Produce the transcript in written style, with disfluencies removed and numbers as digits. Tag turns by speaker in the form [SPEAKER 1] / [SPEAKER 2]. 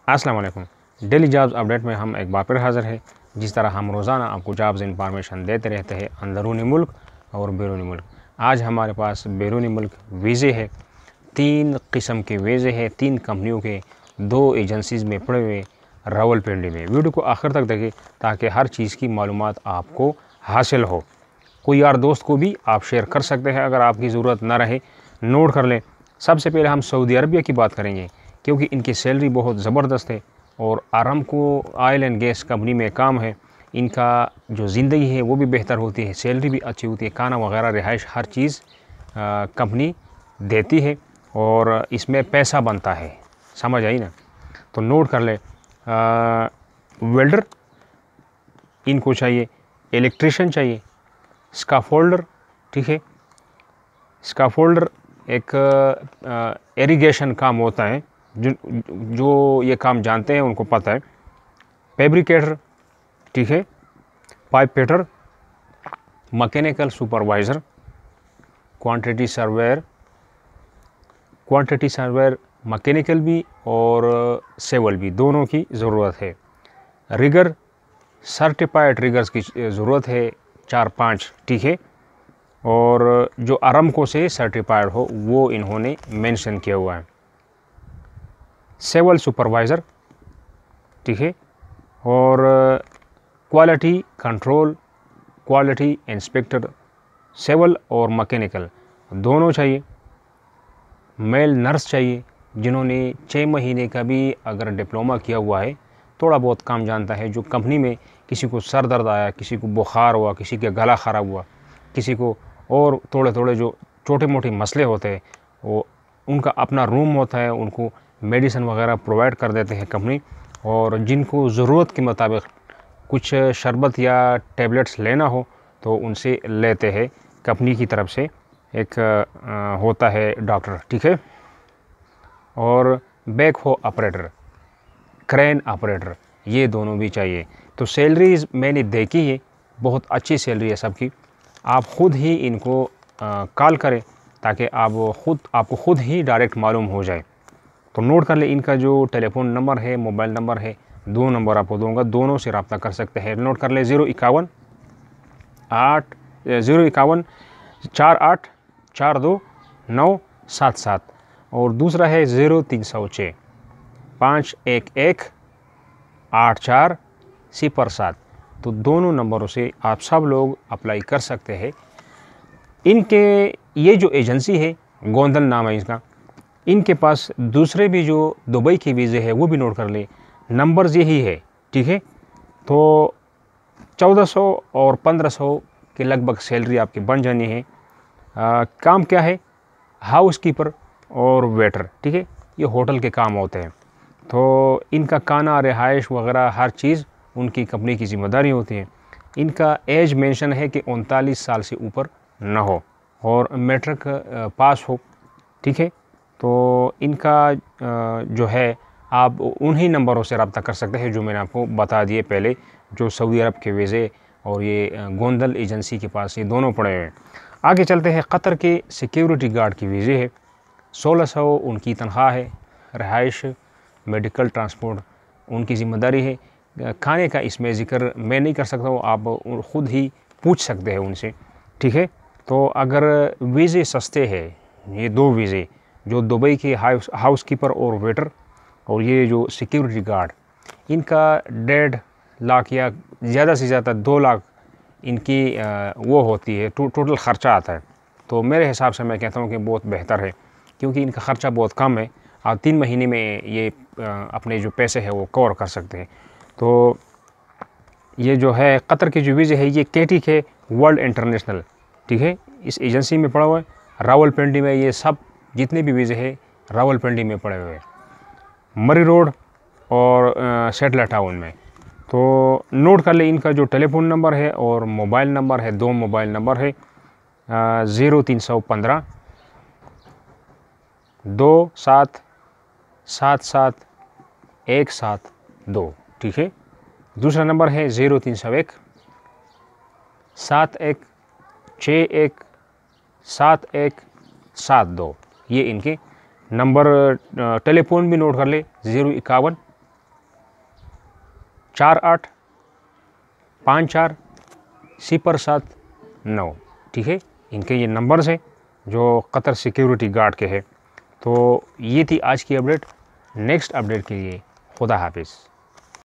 [SPEAKER 1] अस्सलाम वालेकुम। Daily jobs update में हम एक बार फिर हाज़िर है। जिस तरह हम रोज़ाना आपको जॉब्स इंफॉर्मेशन देते रहते हैं अंदरूनी मुल्क और बैरूनी मुल्क। आज हमारे पास बैरूनी मुल्क वीज़े है। 3 किस्म के वीज़े हैं, 3 कंपनियों के, 2 एजेंसीज़ में पड़े हुए रावलपिंडी में। वीडियो को आखिर तक देखें ताकि हर चीज़ की मालूमात आपको हासिल हो। कोई यार दोस्त को भी आप शेयर कर सकते हैं अगर आपकी ज़रूरत ना रहे। नोट कर लें। सबसे पहले हम सऊदी अरबिया की बात करेंगे क्योंकि इनकी सैलरी बहुत ज़बरदस्त है और Aramco oil and gas company में काम है। इनका जो ज़िंदगी है वो भी बेहतर होती है, सैलरी भी अच्छी होती है, खाना वगैरह रिहाइश हर चीज़ कंपनी देती है और इसमें पैसा बनता है। समझ आई ना? तो नोट कर ले। वेल्डर इनको चाहिए, इलेक्ट्रिशियन चाहिए, स्काफोल्डर, ठीक है। स्काफोल्डर एक इरिगेशन काम होता है, जो ये काम जानते हैं उनको पता है। फैब्रिकेटर, ठीक है। Pipe fitter, mechanical supervisor, quantity surveyor mechanical भी और सिविल भी, दोनों की ज़रूरत है। रिगर, सर्टिफाइड रिगर्स की ज़रूरत है 4-5, ठीक है। और जो अरामको से सर्टिफाइड हो वो इन्होंने मेंशन किया हुआ है। सिविल सुपरवाइज़र, ठीक है। और quality control, quality inspector, civil और मैकेनिकल दोनों चाहिए। मेल नर्स चाहिए जिन्होंने 6 महीने का भी अगर डिप्लोमा किया हुआ है, थोड़ा बहुत काम जानता है। जो कंपनी में किसी को सर दर्द आया, किसी को बुखार हुआ, किसी का गला ख़राब हुआ, किसी को और थोड़े जो छोटे मोटे मसले होते हैं, वो उनका अपना रूम होता है, उनको मेडिसिन वगैरह प्रोवाइड कर देते हैं कंपनी। और जिनको ज़रूरत के मुताबिक कुछ शरबत या टैबलेट्स लेना हो तो उनसे लेते हैं कंपनी की तरफ से। एक होता है डॉक्टर, ठीक है। और बैक हो ऑपरेटर, क्रेन ऑपरेटर, ये दोनों भी चाहिए। तो सैलरीज मैंने देखी है, बहुत अच्छी सैलरी है सबकी। आप ख़ुद ही इनको कॉल करें ताकि आपको ख़ुद ही डायरेक्ट मालूम हो जाए। तो नोट कर ले। इनका जो टेलीफोन नंबर है, मोबाइल नंबर है, 2 नंबर आपको दूंगा, दोनों से रब्ता कर सकते हैं। नोट कर ले। 051 48 977 और दूसरा है 0306 511 8407। तो दोनों नंबरों से आप सब लोग अप्लाई कर सकते हैं। इनके ये जो एजेंसी है, गोंदल नाम है इसका, इनके पास दूसरे भी जो दुबई के वीज़े है वो भी नोट कर ले। नंबर्स यही है, ठीक है। तो 1400 और 1500 के लगभग सैलरी आपकी बन जानी है। काम क्या है? हाउस कीपर और वेटर, ठीक है। ये होटल के काम होते हैं। तो इनका खाना, रिहाइश वगैरह हर चीज़ उनकी कंपनी की ज़िम्मेदारी होती है। इनका एज मेंशन है कि 39 साल से ऊपर ना हो और मैट्रिक पास हो, ठीक है। तो इनका जो है आप उन्हीं नंबरों से रब्ता कर सकते हैं जो मैंने आपको बता दिए पहले, जो सऊदी अरब के वीज़े और ये गोंदल एजेंसी के पास ये दोनों पड़े हैं। आगे चलते हैं। कतर के सिक्योरिटी गार्ड की वीज़े है, 1600 उनकी तनख्वाह है। रहाइश, मेडिकल, ट्रांसपोर्ट उनकी ज़िम्मेदारी है। खाने का इसमें ज़िक्र मैं नहीं कर सकता हूँ, आप ख़ुद ही पूछ सकते हैं उनसे, ठीक है। तो अगर वीज़े सस्ते हैं, ये 2 वीज़े जो दुबई के हाउस कीपर और वेटर और ये जो सिक्योरिटी गार्ड, इनका 1.5 लाख या ज़्यादा से ज़्यादा 2 लाख इनकी वो होती है, टोटल ख़र्चा आता है। तो मेरे हिसाब से मैं कहता हूँ कि बहुत बेहतर है क्योंकि इनका ख़र्चा बहुत कम है। आप 3 महीने में ये अपने जो पैसे हैं वो कवर कर सकते हैं। तो ये जो है कतर की जो वीज़े है, ये केटी है वर्ल्ड इंटरनेशनल, ठीक है। इस एजेंसी में पड़ा हुआ है। रावलपिंडी में ये सब जितने भी वीज़े हैं रावलपिंडी में पड़े हुए हैं, मरी रोड और सेटलर टाउन में। तो नोट कर ले। इनका जो टेलीफोन नंबर है और मोबाइल नंबर है, 2 मोबाइल नंबर है, 0315 2777 172, ठीक है। दूसरा नंबर है 0301 7161 7172। ये इनके नंबर। टेलीफोन भी नोट कर ले, 051 485407 ठीक है, इनके ये नंबर्स हैं जो कतर सिक्योरिटी गार्ड के हैं। तो ये थी आज की अपडेट। नेक्स्ट अपडेट के लिए खुदा हाफिज़।